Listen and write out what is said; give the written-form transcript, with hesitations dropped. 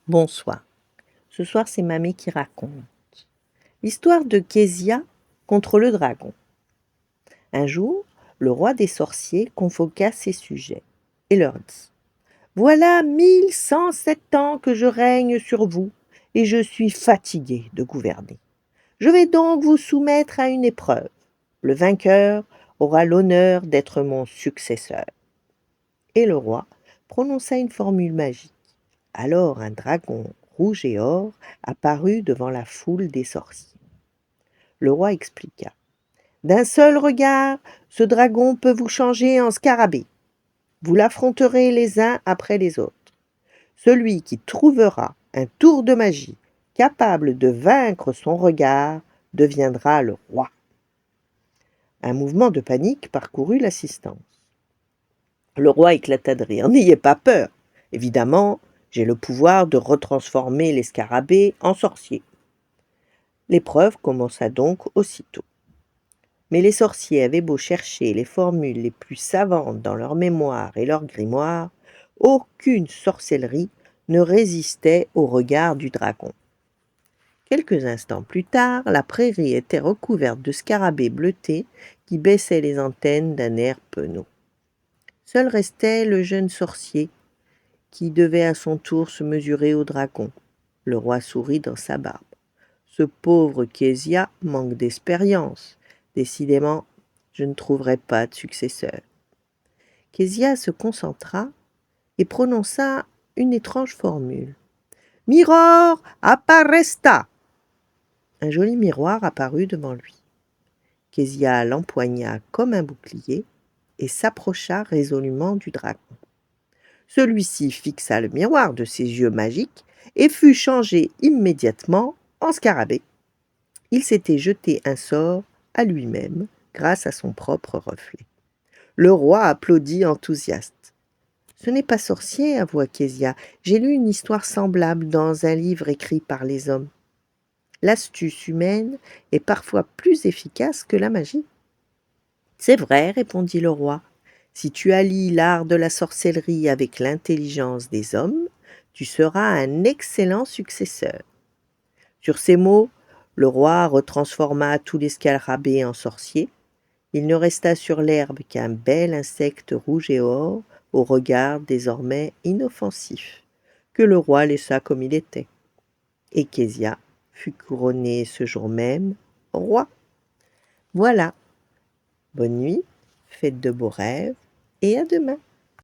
Bonsoir. Ce soir, c'est Mamie qui raconte. L'histoire de Késia contre le dragon. Un jour, le roi des sorciers convoqua ses sujets et leur dit: Voilà 1107 ans que je règne sur vous, et je suis fatigué de gouverner. Je vais donc vous soumettre à une épreuve. Le vainqueur aura l'honneur d'être mon successeur. Et le roi prononça une formule magique. Alors un dragon rouge et or apparut devant la foule des sorciers. Le roi expliqua: D'un seul regard, ce dragon peut vous changer en scarabée. Vous l'affronterez les uns après les autres. Celui qui trouvera un tour de magie capable de vaincre son regard deviendra le roi. Un mouvement de panique parcourut l'assistance. Le roi éclata de rire. N'ayez pas peur. Évidemment, j'ai le pouvoir de retransformer les scarabées en sorciers. L'épreuve commença donc aussitôt. Mais les sorciers avaient beau chercher les formules les plus savantes dans leur mémoire et leur grimoire, aucune sorcellerie ne résistait au regard du dragon. Quelques instants plus tard, la prairie était recouverte de scarabées bleutés qui baissaient les antennes d'un air penaud. Seul restait le jeune sorcier, qui devait à son tour se mesurer au dragon. Le roi sourit dans sa barbe. Ce pauvre Késia manque d'expérience. Décidément, je ne trouverai pas de successeur. Késia se concentra et prononça une étrange formule. Mirror apparesta. Un joli miroir apparut devant lui. Késia l'empoigna comme un bouclier et s'approcha résolument du dragon. Celui-ci fixa le miroir de ses yeux magiques et fut changé immédiatement en scarabée. Il s'était jeté un sort à lui-même grâce à son propre reflet. Le roi applaudit enthousiaste. Ce n'est pas sorcier, avoua Késia. J'ai lu une histoire semblable dans un livre écrit par les hommes. L'astuce humaine est parfois plus efficace que la magie. C'est vrai, répondit le roi. Si tu allies l'art de la sorcellerie avec l'intelligence des hommes, tu seras un excellent successeur. Sur ces mots, le roi retransforma tous les scarabées en sorciers. Il ne resta sur l'herbe qu'un bel insecte rouge et or, au regard désormais inoffensif, que le roi laissa comme il était. Et Késia fut couronné ce jour même roi. Voilà. Bonne nuit, faites de beaux rêves, et à demain.